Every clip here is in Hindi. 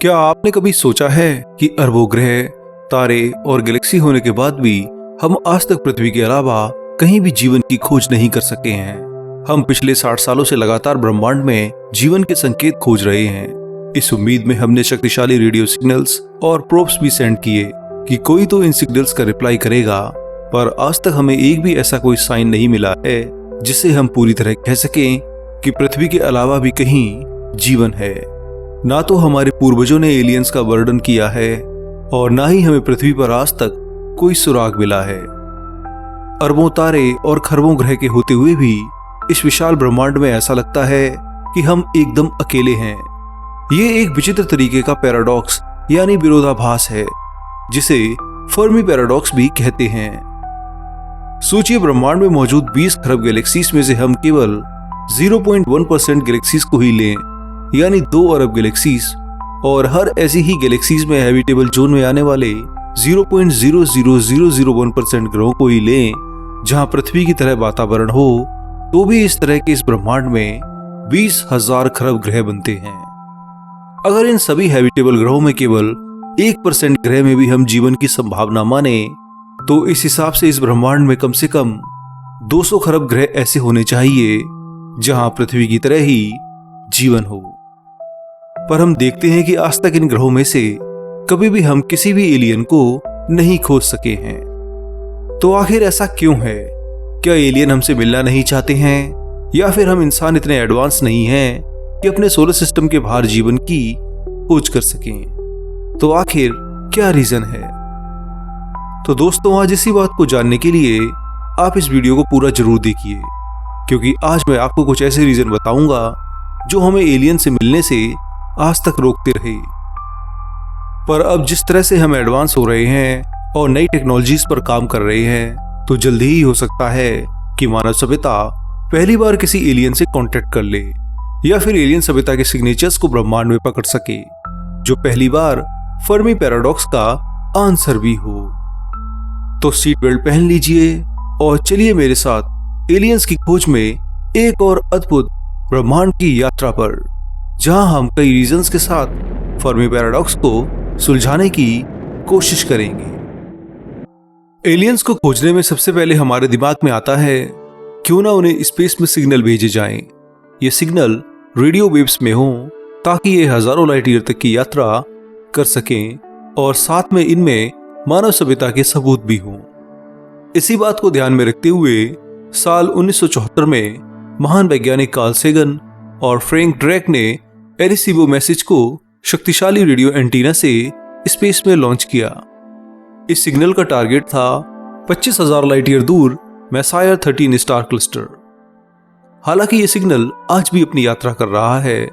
क्या आपने कभी सोचा है कि अरबों ग्रह, तारे और गैलेक्सी होने के बाद भी हम आज तक पृथ्वी के अलावा कहीं भी जीवन की खोज नहीं कर सके हैं। हम पिछले 60 सालों से लगातार ब्रह्मांड में जीवन के संकेत खोज रहे हैं। इस उम्मीद में हमने शक्तिशाली रेडियो सिग्नल्स और प्रोब्स भी सेंड किए कि कोई तो इन सिग्नल्स का रिप्लाई करेगा, पर आज तक हमें एक भी ऐसा कोई साइन नहीं मिला है जिससे हम पूरी तरह कह सकें कि पृथ्वी के अलावा भी कहीं जीवन है। ना तो हमारे पूर्वजों ने एलियंस का वर्णन किया है और ना ही हमें पृथ्वी पर आज तक कोई सुराग मिला है। अरबों तारे और खरबों ग्रह के होते हुए भी इस विशाल ब्रह्मांड में ऐसा लगता है कि हम एकदम अकेले हैं। ये एक विचित्र तरीके का पैराडॉक्स यानी विरोधाभास है, जिसे फर्मी पैराडॉक्स भी कहते हैं। सोचिए, ब्रह्मांड में मौजूद 20 खरब गैलेक्सीज में से हम केवल 0.1% गैलेक्सीज को ही लें, यानी 2 अरब गैलेक्सीज, और हर ऐसी ही गैलेक्सीज में हैबिटेबल जोन में आने वाले 0.00001% ग्रहों को ही लें जहां पृथ्वी की तरह वातावरण हो, तो भी इस तरह के इस ब्रह्मांड में 20,000 खरब ग्रह बनते हैं। अगर इन सभी हैबिटेबल ग्रहों में केवल 1% ग्रह में भी हम जीवन की संभावना माने, तो इस हिसाब से इस ब्रह्मांड में कम से कम 200 खरब ग्रह ऐसे होने चाहिए जहां पृथ्वी की तरह ही जीवन हो। पर हम देखते हैं कि आज तक इन ग्रहों में से कभी भी हम किसी भी एलियन को नहीं खोज सके हैं। तो आखिर ऐसा क्यों है? क्या एलियन हमसे मिलना नहीं चाहते हैं, या फिर हम इंसान इतने एडवांस नहीं हैं कि अपने सोलर सिस्टम के बाहर जीवन की खोज कर सकें? तो आखिर क्या रीजन है? तो दोस्तों, आज इसी बात को जानने के लिए आप इस वीडियो को पूरा जरूर देखिए, क्योंकि आज मैं आपको कुछ ऐसे रीजन बताऊंगा जो हमें एलियन से मिलने से आज तक रोकते रहे। पर अब जिस तरह से हम एडवांस हो रहे हैं और नई टेक्नोलॉजीज पर काम कर रहे हैं, तो जल्दी ही हो सकता है कि मानव सभ्यता पहली बार किसी एलियन से कांटेक्ट कर ले, या फिर एलियन सभ्यता के सिग्नेचर्स को ब्रह्मांड में पकड़ सके, जो पहली बार फर्मी पैराडॉक्स का आंसर भी हो। तो सीट बेल्ट पहन लीजिए और चलिए मेरे साथ एलियंस की खोज में एक और अद्भुत ब्रह्मांड की यात्रा पर, जहां हम कई रीजंस के साथ फर्मी पैराडॉक्स को सुलझाने की कोशिश करेंगे। एलियंस को खोजने में सबसे पहले हमारे दिमाग में आता है, क्यों ना उन्हें स्पेस में सिग्नल भेजे जाएं। ये सिग्नल रेडियो वेव्स में हों, ताकि ये हजारों लाइट ईयर तक की यात्रा कर सकें और साथ में इनमें मानव सभ्यता के सबूत भी हों। इसी बात को ध्यान में रखते हुए साल 1974 में महान वैज्ञानिक कार्ल सेगन और फ्रैंक ड्रेक ने एरेसीबो मैसेज को शक्तिशाली रेडियो एंटीना से स्पेस में लॉन्च किया। इस सिग्नल का टारगेट था 25,000 लाइट ईयर दूर मैसायर 13 स्टार क्लस्टर। हालांकि यह सिग्नल आज भी अपनी यात्रा कर रहा है,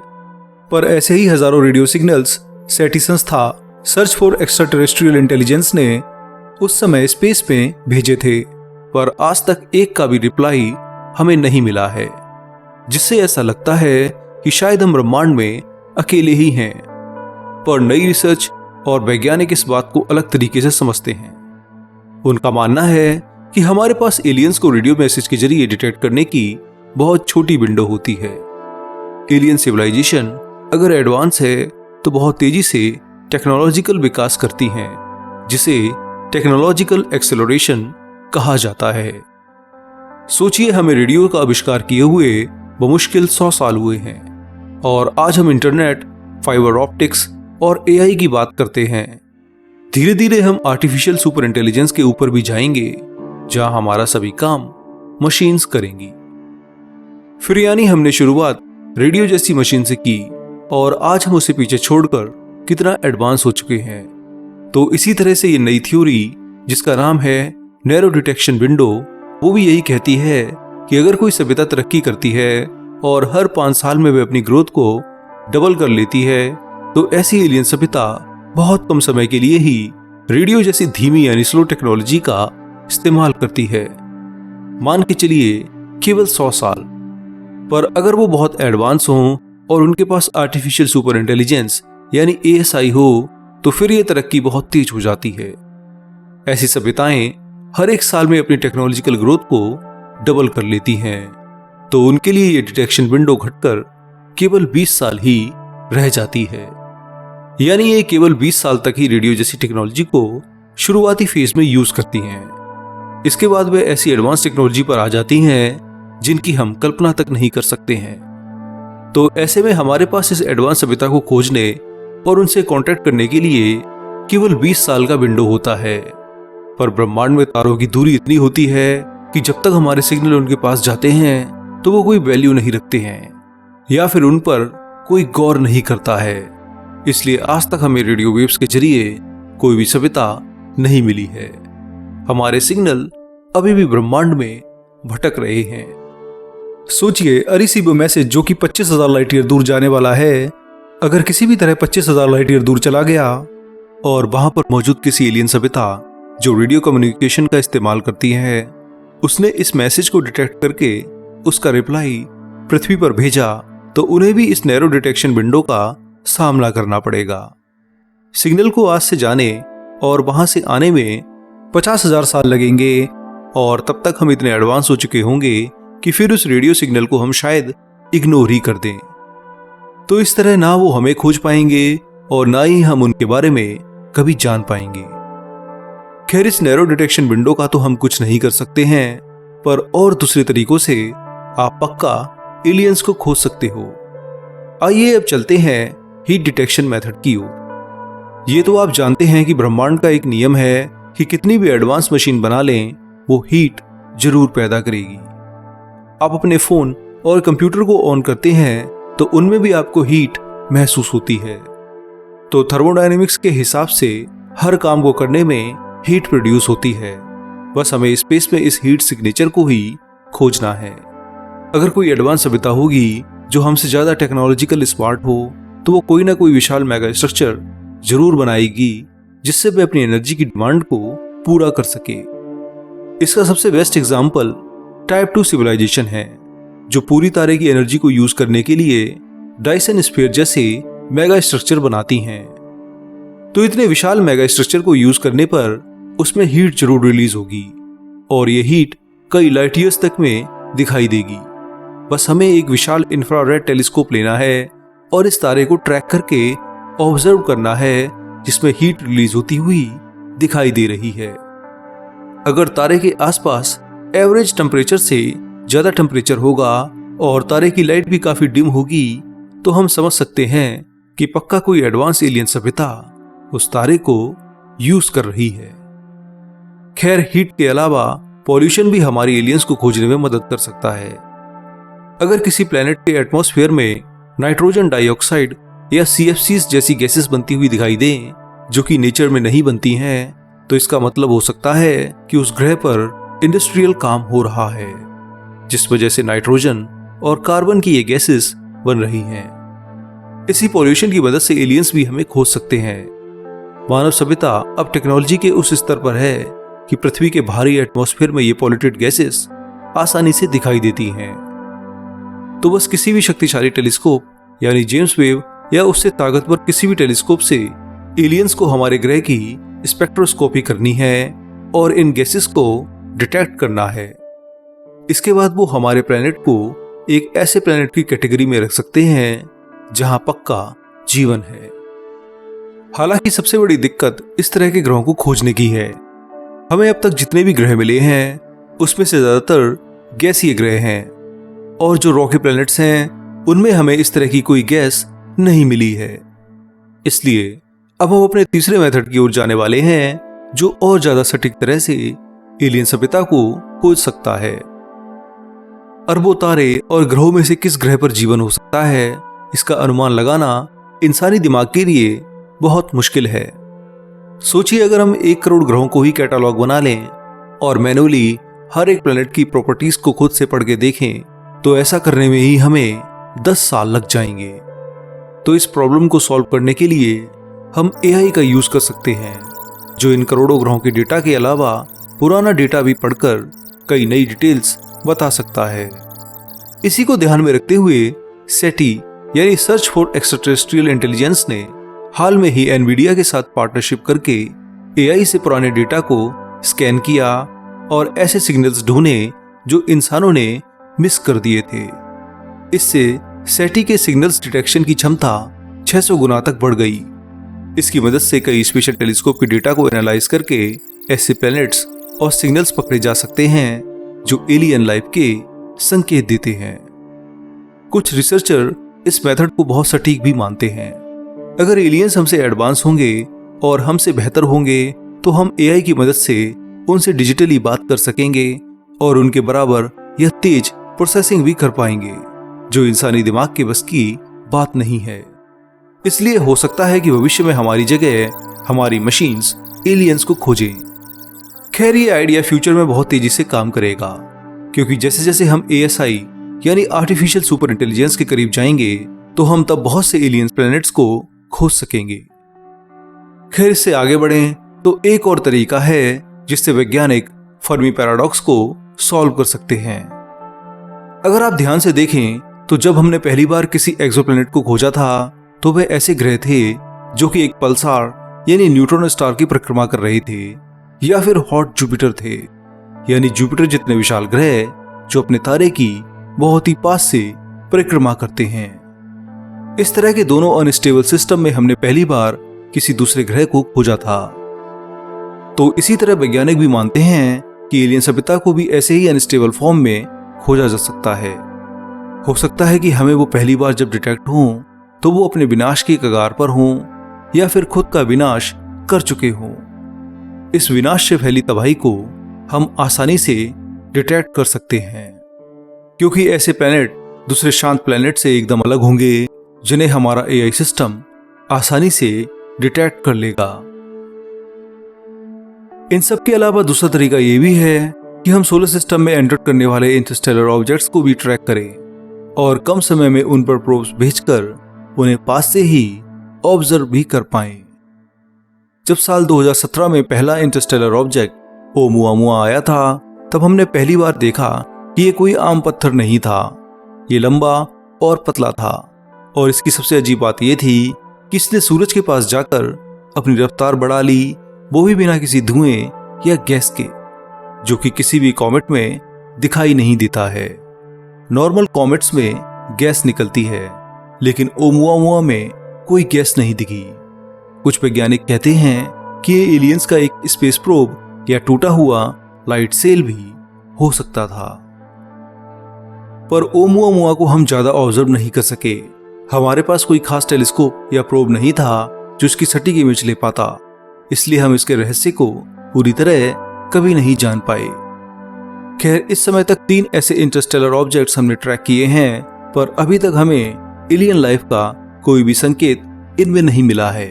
पर ऐसे ही हजारों रेडियो सिग्नल्स सेटी संस्था सर्च फॉर एक्स्ट्राटेरेस्ट्रियल इंटेलिजेंस ने उस समय स्पेस में भेजे थे, पर आज तक एक का भी रिप्लाई हमें नहीं मिला है, जिससे ऐसा लगता है कि शायद हम ब्रह्मांड में अकेले ही हैं। पर नई रिसर्च और वैज्ञानिक इस बात को अलग तरीके से समझते हैं। उनका मानना है कि हमारे पास एलियंस को रेडियो मैसेज के जरिए डिटेक्ट करने की बहुत छोटी विंडो होती है। एलियन सिविलाइजेशन अगर एडवांस है तो बहुत तेजी से टेक्नोलॉजिकल विकास करती हैं, जिसे टेक्नोलॉजिकल एक्सेलरेशन कहा जाता है। सोचिए, हमें रेडियो का आविष्कार किए हुए बमुश्किल 100 साल हुए हैं, और आज हम इंटरनेट, फाइबर ऑप्टिक्स और एआई की बात करते हैं। धीरे धीरे हम आर्टिफिशियल सुपर इंटेलिजेंस के ऊपर भी जाएंगे, जहां हमारा सभी काम मशीन्स करेंगी। फिर यानी हमने शुरुआत रेडियो जैसी मशीन से की, और आज हम उसे पीछे छोड़कर कितना एडवांस हो चुके हैं। तो इसी तरह से ये नई थ्योरी, जिसका नाम है नैरो डिटेक्शन विंडो, वो भी यही कहती है कि अगर कोई सभ्यता तरक्की करती है और हर 5 साल में वे अपनी ग्रोथ को डबल कर लेती है, तो ऐसी एलियन सभ्यता बहुत कम समय के लिए ही रेडियो जैसी धीमी यानी स्लो टेक्नोलॉजी का इस्तेमाल करती है। मान के चलिए केवल 100 साल। पर अगर वो बहुत एडवांस हों और उनके पास आर्टिफिशियल सुपर इंटेलिजेंस यानी एएसआई हो, तो फिर ये तरक्की बहुत तेज हो जाती है। ऐसी सभ्यताएं हर एक साल में अपनी टेक्नोलॉजिकल ग्रोथ को डबल कर लेती हैं, तो उनके लिए ये डिटेक्शन विंडो घटकर केवल 20 साल ही रह जाती है। यानी ये केवल 20 साल तक ही रेडियो जैसी टेक्नोलॉजी को शुरुआती फेज में यूज करती हैं। इसके बाद वे ऐसी एडवांस टेक्नोलॉजी पर आ जाती हैं जिनकी हम कल्पना तक नहीं कर सकते हैं। तो ऐसे में हमारे पास इस एडवांस सभ्यता को खोजने और उनसे कांटेक्ट करने के लिए केवल 20 साल का विंडो होता है। पर ब्रह्मांड में तारों की दूरी इतनी होती है कि जब तक हमारे सिग्नल उनके पास जाते हैं तो वो कोई वैल्यू नहीं रखते हैं या फिर उन पर कोई गौर नहीं करता है। इसलिए आज तक हमें रेडियो वेव्स के जरिए कोई भी सभ्यता नहीं मिली है। हमारे सिग्नल अभी भी ब्रह्मांड में भटक रहे हैं। सोचिए, अरेसीबो मैसेज जो कि 25,000 लाइट ईयर दूर जाने वाला है, अगर किसी भी तरह 25,000 लाइट ईयर दूर चला गया और वहां पर मौजूद किसी एलियन सभ्यता जो रेडियो कम्युनिकेशन का इस्तेमाल करती है, उसने इस मैसेज को डिटेक्ट करके उसका रिप्लाई पृथ्वी पर भेजा, तो उन्हें भी इस नैरो डिटेक्शन विंडो का सामना करना पड़ेगा। सिग्नल को आज से जाने और वहां से आने में 50,000 साल लगेंगे और तब तक हम इतने एडवांस हो चुके होंगे कि फिर उस रेडियो सिग्नल को हम शायद इग्नोर ही कर दें। तो इस तरह ना वो हमें खोज पाएंगे और ना ही हम उनके बारे में कभी जान पाएंगे। खैर, इस नैरो डिटेक्शन विंडो का तो हम कुछ नहीं कर सकते हैं, पर और दूसरे तरीकों से आप पक्का एलियंस को खोज सकते हो। आइए अब चलते हैं हीट डिटेक्शन मेथड की ओर। ये तो आप जानते हैं कि ब्रह्मांड का एक नियम है कि कितनी भी एडवांस मशीन बना लें, वो हीट जरूर पैदा करेगी। आप अपने फोन और कंप्यूटर को ऑन करते हैं तो उनमें भी आपको हीट महसूस होती है। तो थर्मोडायनेमिक्स के हिसाब से हर काम को करने में हीट प्रोड्यूस होती है। बस हमें स्पेस में इस हीट सिग्नेचर को ही खोजना है। अगर कोई एडवांस सभ्यता होगी जो हमसे ज्यादा टेक्नोलॉजिकल स्मार्ट हो, तो वो कोई ना कोई विशाल मेगा स्ट्रक्चर जरूर बनाएगी जिससे वे अपनी एनर्जी की डिमांड को पूरा कर सके। इसका सबसे बेस्ट एग्जाम्पल टाइप 2 सिविलाइजेशन है, जो पूरी तारे की एनर्जी को यूज करने के लिए डायसन स्फीयर जैसे मेगा स्ट्रक्चर बनाती हैं। तो इतने विशाल मेगा स्ट्रक्चर को यूज करने पर उसमें हीट जरूर रिलीज होगी और ये हीट कई लाइट ईयर्स तक में दिखाई देगी। बस हमें एक विशाल इंफ्रारेड टेलीस्कोप लेना है और इस तारे को ट्रैक करके ऑब्जर्व करना है जिसमें हीट रिलीज होती हुई दिखाई दे रही है। अगर तारे के आसपास एवरेज टेम्परेचर से ज्यादा टेम्परेचर होगा और तारे की लाइट भी काफी डिम होगी, तो हम समझ सकते हैं कि पक्का कोई एडवांस एलियन सभ्यता उस तारे को यूज कर रही है। खैर, हीट के अलावा पॉल्यूशन भी हमारी एलियंस को खोजने में मदद कर सकता है। अगर किसी प्लेनेट के एटमॉस्फेयर में नाइट्रोजन डाइऑक्साइड या CFCs जैसी गैसेस बनती हुई दिखाई दें जो कि नेचर में नहीं बनती हैं, तो इसका मतलब हो सकता है कि उस ग्रह पर इंडस्ट्रियल काम हो रहा है, जिस वजह से नाइट्रोजन और कार्बन की ये गैसेस बन रही हैं। इसी पॉल्यूशन की मदद से एलियंस भी हमें खोज सकते हैं। मानव सभ्यता अब टेक्नोलॉजी के उस स्तर पर है कि पृथ्वी के भारी एटमॉस्फेयर में ये पॉल्यूटेड गैसेस आसानी से दिखाई देती हैं। तो बस किसी भी शक्तिशाली टेलीस्कोप यानी जेम्स वेब या उससे ताकतवर किसी भी टेलीस्कोप से एलियंस को हमारे ग्रह की स्पेक्ट्रोस्कोपी करनी है और इन गैसेस को डिटेक्ट करना है। इसके बाद वो हमारे प्लेनेट को एक ऐसे प्लेनेट की कैटेगरी में रख सकते हैं जहां पक्का जीवन है। हालांकि सबसे बड़ी दिक्कत इस तरह के ग्रहों को खोजने की है। हमें अब तक जितने भी ग्रह मिले हैं उसमें से ज्यादातर गैसीय ग्रह हैं और जो रॉकी प्लैनेट्स हैं उनमें हमें इस तरह की कोई गैस नहीं मिली है। इसलिए अब हम अपने तीसरे मेथड की ओर जाने वाले हैं जो और ज्यादा सटीक तरह से एलियन सभ्यता को खोज सकता है। अरबों तारे और ग्रहों में से किस ग्रह पर जीवन हो सकता है, इसका अनुमान लगाना इंसानी दिमाग के लिए बहुत मुश्किल है। सोचिए, अगर हम 1 करोड़ ग्रहों को ही कैटालॉग बना लें और मैनुअली हर एक प्लेनेट की प्रॉपर्टीज को खुद से पढ़ के देखें, तो ऐसा करने में ही हमें 10 साल लग जाएंगे। तो इस प्रॉब्लम को सॉल्व करने के लिए हम AI का यूज कर सकते हैं, जो इन करोड़ों ग्रहों के डेटा के अलावा पुराना डेटा भी पढ़कर कई नई डिटेल्स बता सकता है। इसी को ध्यान में रखते हुए सेटी यानी सर्च फॉर एक्स्ट्राटेरेस्ट्रियल इंटेलिजेंस ने हाल में ही एनवीडिया के साथ पार्टनरशिप करके AI से पुराने डेटा को स्कैन किया और ऐसे सिग्नल्स ढूंढे जो इंसानों ने मिस कर दिए थे। इससे सेटी के सिग्नल्स डिटेक्शन की क्षमता 600 गुना तक बढ़ गई इसकी मदद से कई स्पेशल टेलीस्कोप के डेटा को एनालाइज करके ऐसे प्लैनेट्स और सिग्नल्स पकड़े जा सकते हैं जो एलियन लाइफ के संकेत देते हैं। कुछ रिसर्चर इस मेथड को बहुत सटीक भी मानते हैं। अगर एलियंस हमसे एडवांस होंगे और हमसे बेहतर होंगे तो हम एआई की मदद से उनसे डिजिटली बात कर सकेंगे और उनके बराबर या तेज प्रोसेसिंग भी कर पाएंगे, जो इंसानी दिमाग के बस की बात नहीं है। इसलिए हो सकता है कि भविष्य में हमारी जगह हमारी मशीन्स एलियंस को खोजें। खैर, ये आइडिया फ्यूचर में बहुत तेजी से काम करेगा, क्योंकि जैसे जैसे हम ASI यानी आर्टिफिशियल सुपर इंटेलिजेंस के करीब जाएंगे तो हम तब बहुत से एलियंस प्लैनेट्स को खोज सकेंगे। खैर, इससे आगे बढ़ें तो एक और तरीका है जिससे वैज्ञानिक फर्मी पैराडॉक्स को सॉल्व कर सकते हैं। अगर आप ध्यान से देखें तो जब हमने पहली बार किसी एक्सोप्लैनेट को खोजा था तो वे ऐसे ग्रह थे जो कि एक पल्सार यानी न्यूट्रॉन स्टार की परिक्रमा कर रहे थे, या फिर हॉट जुपिटर थे यानी जुपिटर जितने विशाल ग्रह जो अपने तारे की बहुत ही पास से परिक्रमा करते हैं। इस तरह के दोनों अनस्टेबल सिस्टम में हमने पहली बार किसी दूसरे ग्रह को खोजा था। तो इसी तरह वैज्ञानिक भी मानते हैं कि एलियन सभ्यता को भी ऐसे ही अनस्टेबल फॉर्म में खोजा जा सकता है। हो सकता है कि हमें वो पहली बार जब डिटेक्ट हों तो वो अपने विनाश की कगार पर हों या फिर खुद का विनाश कर चुके हों। इस विनाश से फैली तबाही को हम आसानी से डिटेक्ट कर सकते हैं, क्योंकि ऐसे प्लैनेट दूसरे शांत प्लैनेट से एकदम अलग होंगे जिन्हें हमारा एआई सिस्टम आसानी से डिटेक्ट कर लेगा। इन सब के अलावा दूसरा तरीका ये भी है कि हम सोलर सिस्टम में एंटर करने वाले इंटरस्टेलर ऑब्जेक्ट्स को भी ट्रैक करें और कम समय में उन पर प्रोब्स भेजकर उन्हें पास से ही ऑब्जर्व भी कर पाएं। जब साल 2017 में पहला इंटरस्टेलर ऑब्जेक्ट ओमुआमुआ आया था, तब हमने पहली बार देखा कि ये कोई आम पत्थर नहीं था। ये लंबा और पतला था और इसकी सबसे अजीब बात यह थी कि इसने सूरज के पास जाकर अपनी रफ्तार बढ़ा ली, वो भी बिना किसी धुएं या गैस के, जो कि किसी भी कॉमेट में दिखाई नहीं देता है। नॉर्मल कॉमेट्स में गैस निकलती है, लेकिन ओमुआमुआ में कोई गैस नहीं दिखी। कुछ वैज्ञानिक कहते हैं कि ये एलियंस का एक स्पेस प्रोब या टूटा हुआ लाइट सेल भी हो सकता था। पर ओमुआमुआ को हम ज्यादा ऑब्जर्व नहीं कर सके। हमारे पास कोई खास टेलीस्कोप या प्रोब नहीं था जो इसकी सटीक इमेज ले पाता, इसलिए हम इसके रहस्य को पूरी तरह कभी नहीं जान पाए। खैर, इस समय तक 3 ऐसे इंटरस्टेलर ऑब्जेक्ट्स हमने ट्रैक किए हैं, पर अभी तक हमें एलियन लाइफ का कोई भी संकेत इनमें नहीं मिला है।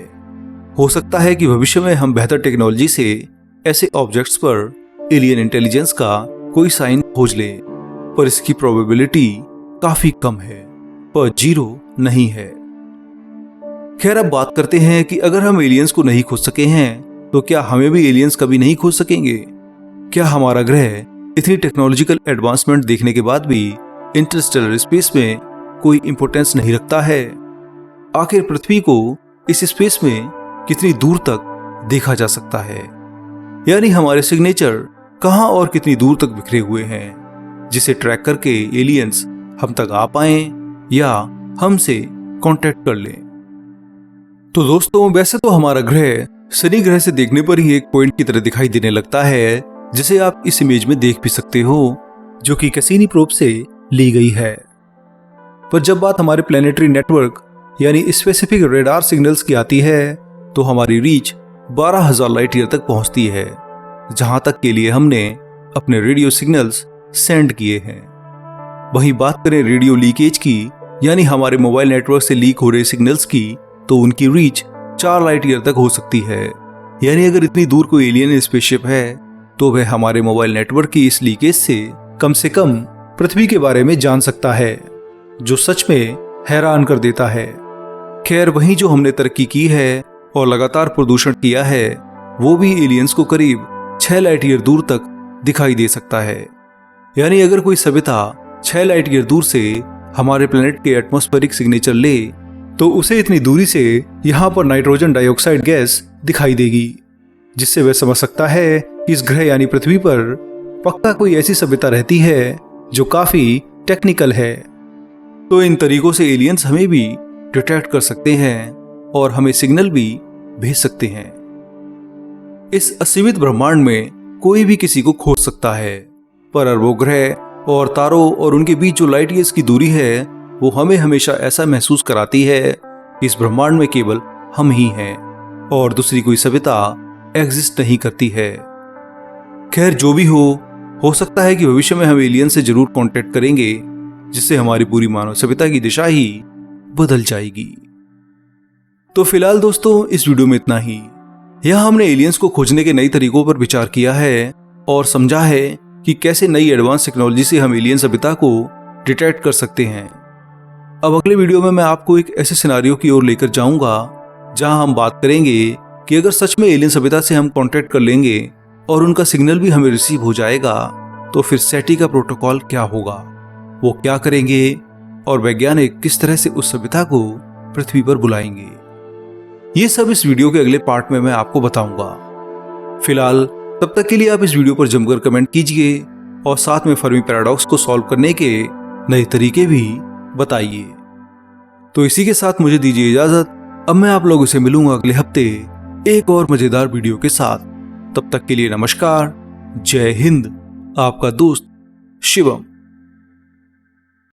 हो सकता है कि भविष्य में हम बेहतर टेक्नोलॉजी से ऐसे ऑब्जेक्ट्स पर एलियन इंटेलिजेंस का कोई साइन खोज लें, पर इसकी प्रोबेबिलिटी काफी कम है, पर 0 नहीं है। खैर, अब बात करते हैं कि अगर हम एलियंस को नहीं खोज सके हैं तो क्या हमें भी एलियंस कभी नहीं खोज सकेंगे? क्या हमारा ग्रह इतनी टेक्नोलॉजिकल एडवांसमेंट देखने के बाद भी इंटरस्टेलर स्पेस में कोई इंपोर्टेंस नहीं रखता है? आखिर पृथ्वी को इस स्पेस में कितनी दूर तक देखा जा सकता है, यानी हमारे सिग्नेचर कहां और कितनी दूर तक बिखरे हुए हैं, जिसे ट्रैक करके एलियंस हम तक आ पाए या हमसे कांटेक्ट कर लें। तो दोस्तों, वैसे तो हमारा ग्रह शनि ग्रह से देखने पर ही एक पॉइंट की तरह दिखाई देने लगता है, जिसे आप इस इमेज में देख भी सकते हो, जो कि कैसीनी प्रोब से ली गई है। पर जब बात हमारे प्लैनेटरी नेटवर्क यानी स्पेसिफिक रेडार सिग्नल्स की आती है, तो हमारी रीच 12,000 लाइट ईयर तक पहुंचती है, जहां तक के लिए हमने अपने रेडियो सिग्नल्स सेंड किए हैं। वहीं बात करें रेडियो लीकेज की, यानी हमारे मोबाइल नेटवर्क से लीक हो रहे सिग्नल्स की, तो उनकी रीच 4 लाइट ईयर तक हो सकती है। यानी अगर इतनी दूर कोई एलियन स्पेसशिप है तो वह हमारे मोबाइल नेटवर्क की इस लीकेज से कम पृथ्वी के बारे में जान सकता है, जो सच में हैरान कर देता है। खैर, वहीं जो हमने तरक्की की है और लगातार प्रदूषण किया है, वो भी एलियंस को करीब 6 लाइट ईयर दूर तक दिखाई दे सकता है। यानी अगर कोई सभ्यता 6 लाइट ईयर दूर से हमारे प्लेनेट के एटमॉस्फेरिक सिग्नेचर ले, तो उसे इतनी दूरी से यहाँ पर नाइट्रोजन डाइऑक्साइड गैस दिखाई देगी, जिससे वह समझ सकता है कि इस ग्रह यानी पृथ्वी पर पक्का कोई ऐसी सभ्यता रहती है जो काफी टेक्निकल है। तो इन तरीकों से एलियंस हमें भी डिटेक्ट कर सकते हैं और हमें सिग्नल भी भेज सकते हैं। इस असीमित ब्रह्मांड में कोई भी किसी को खोज सकता है, पर अरबों ग्रह और तारों और उनके बीच जो लाइट ईयर्स की दूरी है वो हमें हमेशा ऐसा महसूस कराती है कि इस ब्रह्मांड में केवल हम ही हैं और दूसरी कोई सभ्यता एग्जिस्ट नहीं करती है। खैर, जो भी हो सकता है कि भविष्य में हम एलियन से जरूर कांटेक्ट करेंगे, जिससे हमारी पूरी मानव सभ्यता की दिशा ही बदल जाएगी। तो फिलहाल दोस्तों, इस वीडियो में इतना ही। यहाँ हमने एलियंस को खोजने के नए तरीकों पर विचार किया है और समझा है कि कैसे नई एडवांस टेक्नोलॉजी से हम एलियन सभ्यता को डिटेक्ट कर सकते हैं। अब अगले वीडियो में मैं आपको एक ऐसे सिनारियो की ओर लेकर जाऊंगा जहां हम बात करेंगे कि अगर सच में एलियन सभ्यता से हम कांटेक्ट कर लेंगे और उनका सिग्नल भी हमें रिसीव हो जाएगा, तो फिर सेटी का प्रोटोकॉल क्या होगा, वो क्या करेंगे और वैज्ञानिक किस तरह से उस सभ्यता को पृथ्वी पर बुलाएंगे। ये सब इस वीडियो के अगले पार्ट में मैं आपको बताऊंगा। फिलहाल तब तक के लिए आप इस वीडियो पर जमकर कमेंट कीजिए और साथ में फर्मी पैराडॉक्स को सॉल्व करने के नए तरीके भी बताइए। तो इसी के साथ मुझे दीजिए इजाजत। अब मैं आप लोगों से मिलूंगा अगले हफ्ते एक और मजेदार वीडियो के साथ। तब तक के लिए नमस्कार, जय हिंद, आपका दोस्त शिवम।